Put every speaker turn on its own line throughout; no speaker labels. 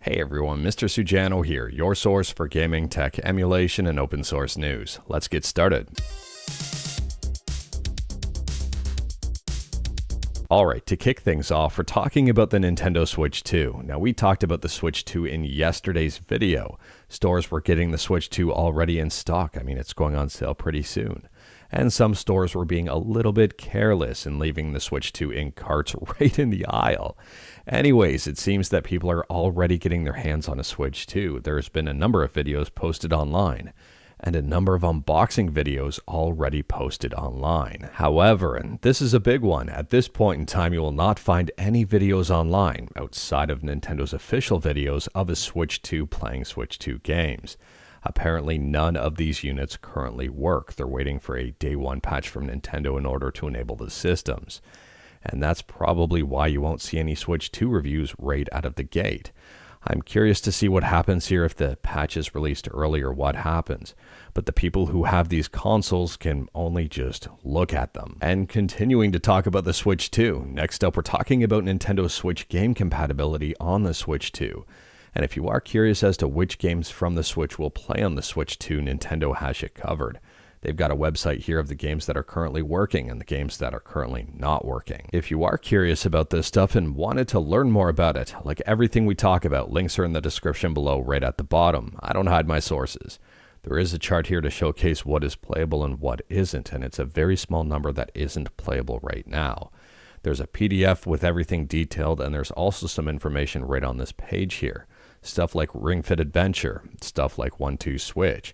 Hey everyone, Mr. Sujano here, your source for gaming, tech, emulation, and open source news. Let's get started. Alright, to kick things off, we're talking about the Nintendo Switch 2. Now, we talked about the Switch 2 in yesterday's video. Stores were getting the Switch 2 already in stock. I mean, it's going on sale pretty soon. And some stores were being a little bit careless in leaving the Switch 2 in carts right in the aisle. Anyways, it seems that people are already getting their hands on a Switch 2. There's been a number of videos posted online, and a number of unboxing videos already posted online. However, and this is a big one, at this point in time you will not find any videos online outside of Nintendo's official videos of a Switch 2 playing Switch 2 games. Apparently none of these units currently work. They're waiting for a day one patch from Nintendo in order to enable the systems. And that's probably why you won't see any Switch 2 reviews right out of the gate. I'm curious to see what happens here if the patch is released earlier, what happens. But the people who have these consoles can only just look at them. And continuing to talk about the Switch 2, next up we're talking about Nintendo Switch game compatibility on the Switch 2. And if you are curious as to which games from the Switch will play on the Switch 2, Nintendo has it covered. They've got a website here of the games that are currently working and the games that are currently not working. If you are curious about this stuff and wanted to learn more about it, like everything we talk about, links are in the description below right at the bottom. I don't hide my sources. There is a chart here to showcase what is playable and what isn't, and it's a very small number that isn't playable right now. There's a PDF with everything detailed, and there's also some information right on this page here. Stuff like Ring Fit Adventure, stuff like 1-2 Switch.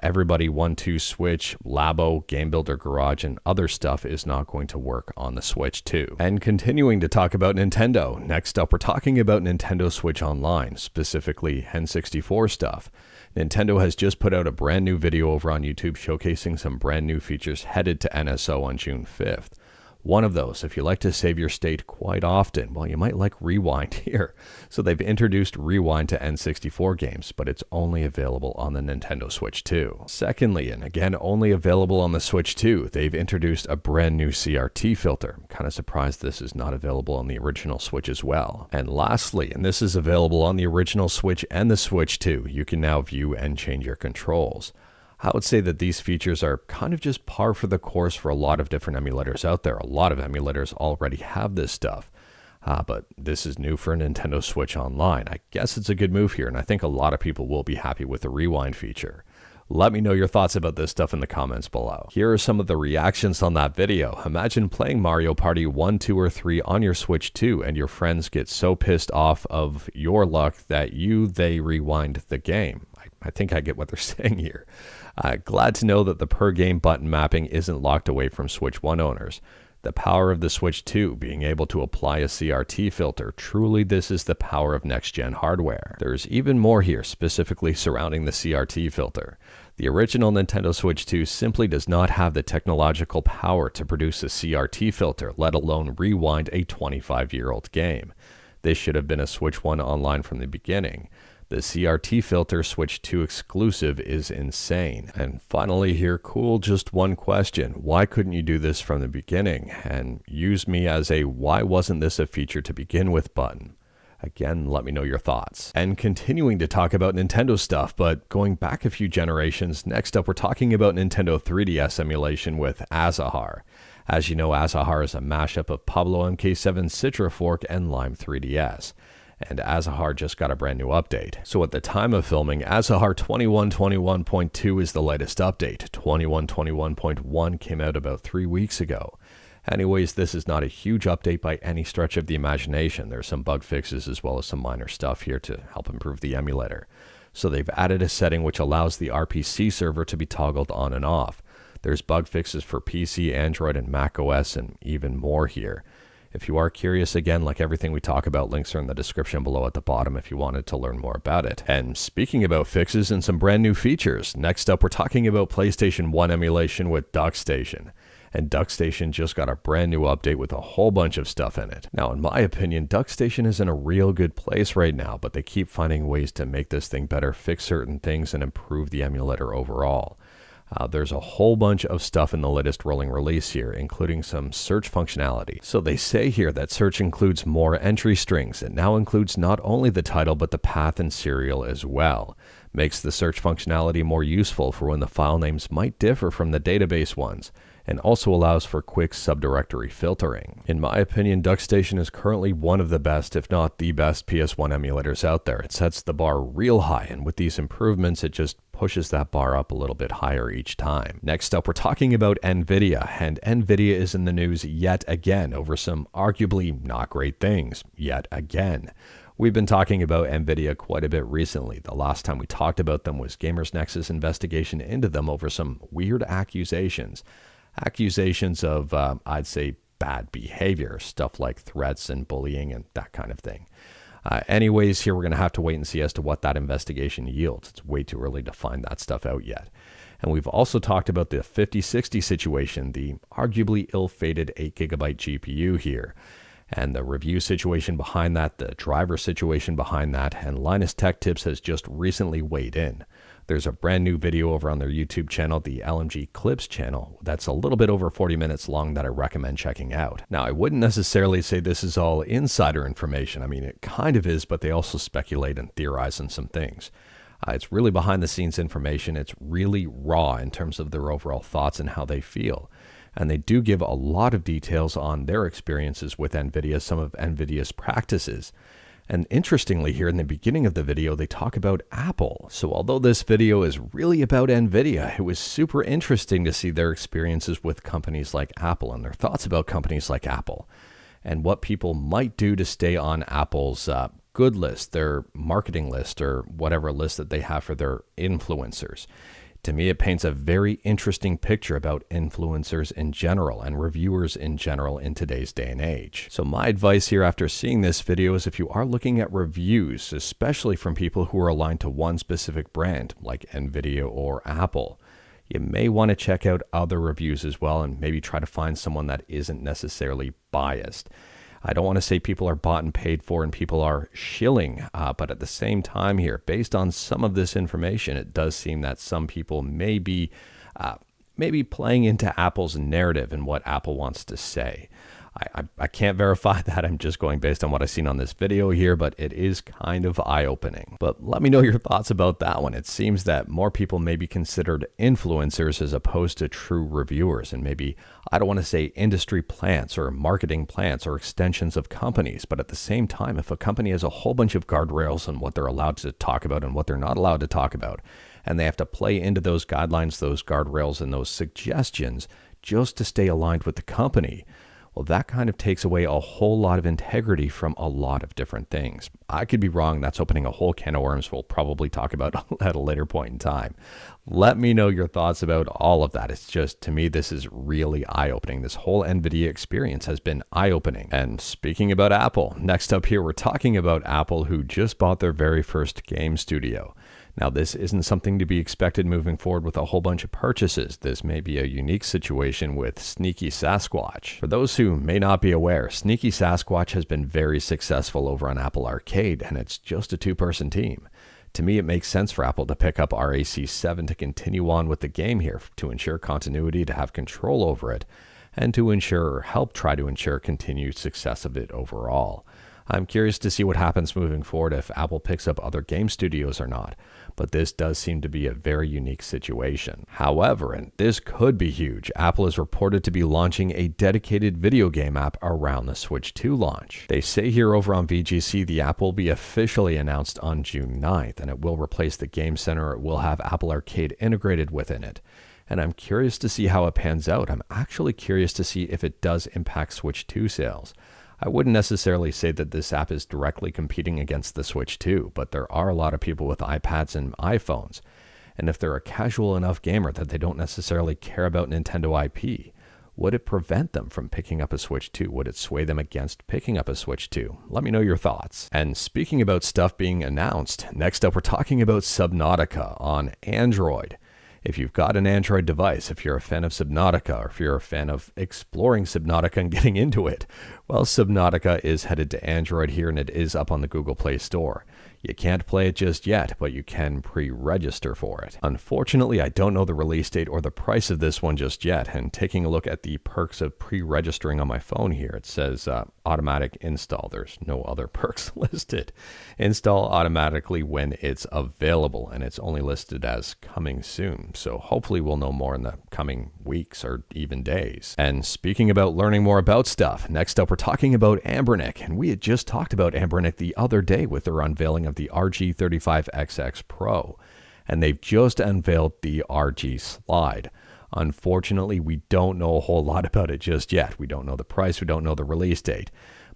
Everybody 1-2 Switch, Labo, Game Builder Garage, and other stuff is not going to work on the Switch 2. And continuing to talk about Nintendo, next up we're talking about Nintendo Switch Online, specifically N64 stuff. Nintendo has just put out a brand new video over on YouTube showcasing some brand new features headed to NSO on June 5th. One of those, if you like to save your state quite often, well, you might like Rewind here. So they've introduced Rewind to N64 games, but it's only available on the Nintendo Switch 2. Secondly, and again only available on the Switch 2, they've introduced a brand new CRT filter. I'm kind of surprised this is not available on the original Switch as well. And lastly, and this is available on the original Switch and the Switch 2, you can now view and change your controls. I would say that these features are kind of just par for the course for a lot of different emulators out there. A lot of emulators already have this stuff, but this is new for Nintendo Switch Online. I guess it's a good move here, and I think a lot of people will be happy with the Rewind feature. Let me know your thoughts about this stuff in the comments below. Here are some of the reactions on that video. Imagine playing Mario Party 1, 2, or 3 on your Switch 2, and your friends get so pissed off of your luck that they rewind the game. I think I get what they're saying here. Glad to know that the per game button mapping isn't locked away from Switch 1 owners. The power of the Switch 2 being able to apply a CRT filter, truly this is the power of next-gen hardware. There's even more here specifically surrounding the CRT filter. The original Nintendo Switch 2 simply does not have the technological power to produce a CRT filter, let alone rewind a 25-year-old game. This should have been a Switch 1 Online from the beginning. The CRT filter Switch 2 exclusive is insane. And finally here, cool, just one question. Why couldn't you do this from the beginning? And use me as a why wasn't this a feature to begin with button. Again, let me know your thoughts. And continuing to talk about Nintendo stuff, but going back a few generations, next up we're talking about Nintendo 3DS emulation with Azahar. As you know, Azahar is a mashup of Pablo MK7 Citra Fork and Lime 3DS. And Azahar just got a brand new update. So at the time of filming, Azahar 2121.2 is the latest update. 2121.1 came out about 3 weeks ago. Anyways, this is not a huge update by any stretch of the imagination. There's some bug fixes as well as some minor stuff here to help improve the emulator. So they've added a setting which allows the RPC server to be toggled on and off. There's bug fixes for PC, Android, and macOS, and even more here. If you are curious, again, like everything we talk about, links are in the description below at the bottom if you wanted to learn more about it. And speaking about fixes and some brand new features, next up we're talking about PlayStation 1 emulation with Duckstation. And Duckstation just got a brand new update with a whole bunch of stuff in it. Now, in my opinion, Duckstation is in a real good place right now, but they keep finding ways to make this thing better, fix certain things, and improve the emulator overall. There's a whole bunch of stuff in the latest rolling release here, including some search functionality. So they say here that search includes more entry strings. It now includes not only the title, but the path and serial as well. Makes the search functionality more useful for when the file names might differ from the database ones, and also allows for quick subdirectory filtering. In my opinion, Duckstation is currently one of the best, if not the best, PS1 emulators out there. It sets the bar real high, and with these improvements, it just pushes that bar up a little bit higher each time. Next up, we're talking about NVIDIA, and NVIDIA is in the news yet again over some arguably not great things, yet again. We've been talking about NVIDIA quite a bit recently. The last time we talked about them was Gamers Nexus investigation into them over some weird accusations. Accusations of, I'd say, bad behavior, stuff like threats and bullying and that kind of thing. Anyways, here we're going to have to wait and see as to what that investigation yields. It's way too early to find that stuff out yet. And we've also talked about the 5060 situation, the arguably ill-fated 8GB GPU here, and the review situation behind that, the driver situation behind that, and Linus Tech Tips has just recently weighed in. There's a brand new video over on their YouTube channel, the LMG Clips channel, that's a little bit over 40 minutes long that I recommend checking out. Now, I wouldn't necessarily say this is all insider information. I mean, it kind of is, but they also speculate and theorize on some things. It's really behind the scenes information. It's really raw in terms of their overall thoughts and how they feel. And they do give a lot of details on their experiences with NVIDIA, some of NVIDIA's practices. And interestingly, here in the beginning of the video, they talk about Apple. So although this video is really about NVIDIA, it was super interesting to see their experiences with companies like Apple and their thoughts about companies like Apple and what people might do to stay on Apple's good list, their marketing list, or whatever list that they have for their influencers. To me, it paints a very interesting picture about influencers in general and reviewers in general in today's day and age. So my advice here after seeing this video is if you are looking at reviews, especially from people who are aligned to one specific brand like NVIDIA or Apple, you may want to check out other reviews as well and maybe try to find someone that isn't necessarily biased. I don't want to say people are bought and paid for and people are shilling, but at the same time here, based on some of this information, it does seem that some people may be playing into Apple's narrative and what Apple wants to say. I can't verify that. I'm just going based on what I've seen on this video here, but it is kind of eye-opening. But let me know your thoughts about that one. It seems that more people may be considered influencers as opposed to true reviewers, and maybe, I don't want to say industry plants or marketing plants or extensions of companies, but at the same time, if a company has a whole bunch of guardrails on what they're allowed to talk about and what they're not allowed to talk about, and they have to play into those guidelines, those guardrails, and those suggestions just to stay aligned with the company, well, that kind of takes away a whole lot of integrity from a lot of different things. I could be wrong. That's opening a whole can of worms we'll probably talk about at a later point in time. Let me know your thoughts about all of that. It's just, to me, this is really eye-opening. This whole NVIDIA experience has been eye-opening. And speaking about Apple, next up here, we're talking about Apple, who just bought their very first game studio. Now, this isn't something to be expected moving forward with a whole bunch of purchases. This may be a unique situation with Sneaky Sasquatch. For those who may not be aware, Sneaky Sasquatch has been very successful over on Apple Arcade, and it's just a two-person team. To me, it makes sense for Apple to pick up RAC7 to continue on with the game here, to ensure continuity, to have control over it, and to ensure or help try to ensure continued success of it overall. I'm curious to see what happens moving forward if Apple picks up other game studios or not, but this does seem to be a very unique situation. However, and this could be huge, Apple is reported to be launching a dedicated video game app around the Switch 2 launch. They say here over on VGC the app will be officially announced on June 9th, and it will replace the Game Center. It will have Apple Arcade integrated within it. And I'm curious to see how it pans out. I'm actually curious to see if it does impact Switch 2 sales. I wouldn't necessarily say that this app is directly competing against the Switch 2, but there are a lot of people with iPads and iPhones. And if they're a casual enough gamer that they don't necessarily care about Nintendo IP, would it prevent them from picking up a Switch 2? Would it sway them against picking up a Switch 2? Let me know your thoughts. And speaking about stuff being announced, next up we're talking about Subnautica on Android. If you've got an Android device, if you're a fan of Subnautica, or if you're a fan of exploring Subnautica and getting into it, well, Subnautica is headed to Android here, and it is up on the Google Play Store. You can't play it just yet, but you can pre-register for it. Unfortunately, I don't know the release date or the price of this one just yet, and taking a look at the perks of pre-registering on my phone here, it says automatic install. There's no other perks listed. Install automatically when it's available, and it's only listed as coming soon. So hopefully we'll know more in the coming weeks or even days. And speaking about learning more about stuff, next up we're talking about Anbernic, and we had just talked about Anbernic the other day with their unveiling of the RG35XX Pro, and they've just unveiled the RG Slide. Unfortunately, we don't know a whole lot about it just yet. We don't know the price, we don't know the release date,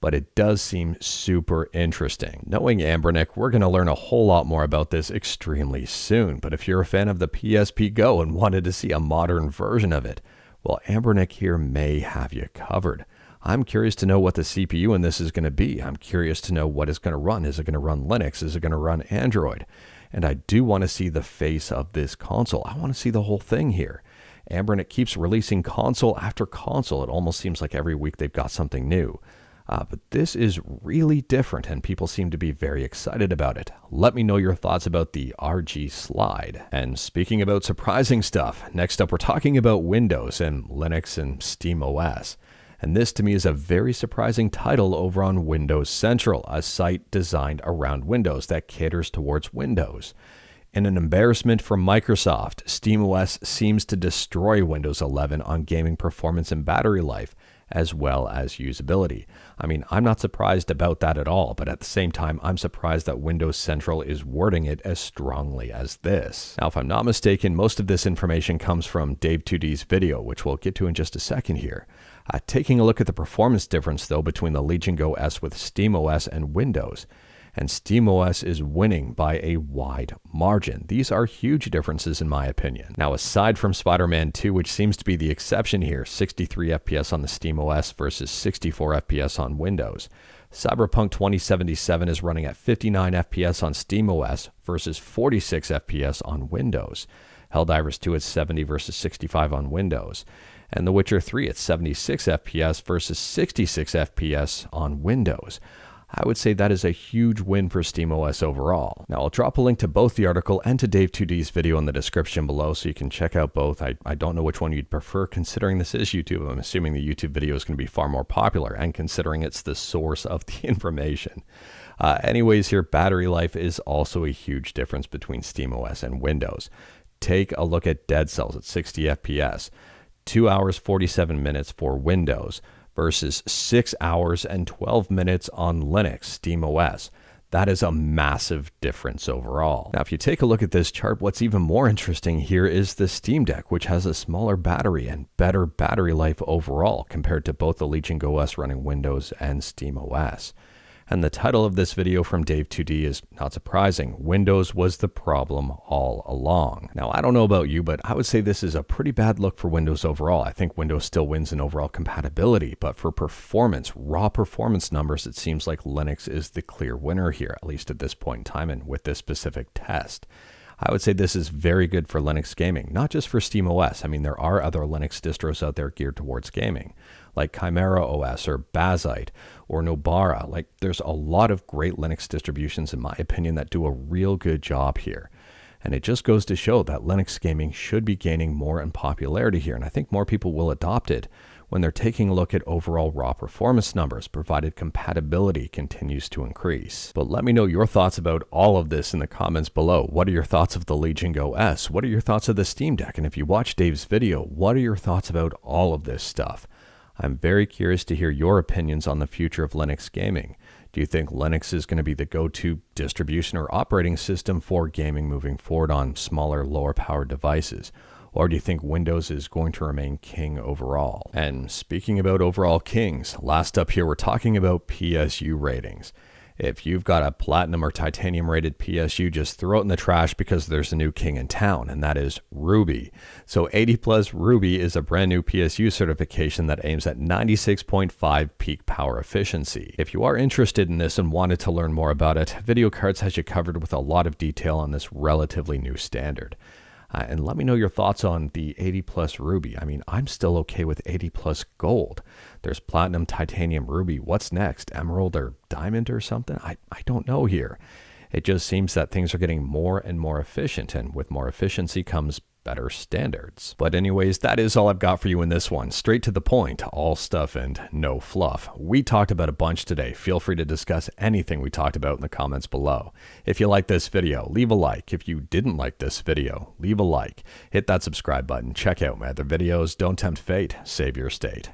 but it does seem super interesting. Knowing Anbernic, we're going to learn a whole lot more about this extremely soon, but if you're a fan of the PSP Go and wanted to see a modern version of it, well, Anbernic here may have you covered. I'm curious to know what the CPU in this is going to be. I'm curious to know what it's going to run. Is it going to run Linux? Is it going to run Android? And I do want to see the face of this console. I want to see the whole thing here. Anbernic keeps releasing console after console. It almost seems like every week they've got something new. But this is really different, and people seem to be very excited about it. Let me know your thoughts about the RG Slide. And speaking about surprising stuff, next up we're talking about Windows and Linux and SteamOS. And this to me is a very surprising title over on Windows Central, a site designed around Windows that caters towards Windows. In an embarrassment for Microsoft, SteamOS seems to destroy Windows 11 on gaming performance and battery life, as well as usability. I mean, I'm not surprised about that at all, but at the same time, I'm surprised that Windows Central is wording it as strongly as this. Now, if I'm not mistaken, most of this information comes from Dave2D's video, which we'll get to in just a second here. Taking a look at the performance difference, though, between the Legion Go S with SteamOS and Windows, and SteamOS is winning by a wide margin. These are huge differences in my opinion. Now, aside from Spider-Man 2, which seems to be the exception here, 63 FPS on the SteamOS versus 64 FPS on Windows, Cyberpunk 2077 is running at 59 FPS on SteamOS versus 46 FPS on Windows. Helldivers 2 at 70 versus 65 on Windows. And The Witcher 3 at 76 FPS versus 66 FPS on Windows. I would say that is a huge win for SteamOS overall. Now, I'll drop a link to both the article and to Dave2D's video in the description below so you can check out both. I don't know which one you'd prefer considering this is YouTube. I'm assuming the YouTube video is going to be far more popular and considering it's the source of the information. Anyways, here, battery life is also a huge difference between SteamOS and Windows. Take a look at Dead Cells at 60 FPS. 2 hours 47 minutes for Windows versus 6 hours and 12 minutes on Linux, SteamOS. That is a massive difference overall. Now, if you take a look at this chart, what's even more interesting here is the Steam Deck, which has a smaller battery and better battery life overall compared to both the Legion Go S running Windows and SteamOS. And the title of this video from Dave2D is, not surprising, Windows was the problem all along. Now, I don't know about you, but I would say this is a pretty bad look for Windows overall. I think Windows still wins in overall compatibility, but for performance, raw performance numbers, it seems like Linux is the clear winner here, at least at this point in time and with this specific test. I would say this is very good for Linux gaming, not just for SteamOS. I mean, there are other Linux distros out there geared towards gaming, like Chimera OS or Bazite or Nobara. Like, there's a lot of great Linux distributions, in my opinion, that do a real good job here. And it just goes to show that Linux gaming should be gaining more in popularity here. And I think more people will adopt it when they're taking a look at overall raw performance numbers, provided compatibility continues to increase. But let me know your thoughts about all of this in the comments below. What are your thoughts of the Legion Go S? What are your thoughts of the Steam Deck? And if you watch Dave's video, what are your thoughts about all of this stuff? I'm very curious to hear your opinions on the future of Linux gaming. Do you think Linux is going to be the go-to distribution or operating system for gaming moving forward on smaller, lower-powered devices? Or do you think Windows is going to remain king overall? And speaking about overall kings, last up here, we're talking about PSU ratings. If you've got a platinum or titanium rated PSU, just throw it in the trash because there's a new king in town, and that is Ruby. So 80 Plus Ruby is a brand new PSU certification that aims at 96.5 peak power efficiency. If you are interested in this and wanted to learn more about it, Video Cards has you covered with a lot of detail on this relatively new standard. And let me know your thoughts on the 80 Plus Ruby. I mean, I'm still okay with 80 Plus Gold. There's Platinum, Titanium, Ruby. What's next? Emerald or Diamond or something? I don't know here. It just seems that things are getting more and more efficient, and with more efficiency comes better standards. But anyways, that is all I've got for you in this one. Straight to the point, all stuff and no fluff. We talked about a bunch today. Feel free to discuss anything we talked about in the comments below. If you like this video, leave a like. If you didn't like this video, leave a like. Hit that subscribe button. Check out my other videos. Don't tempt fate. Save your state.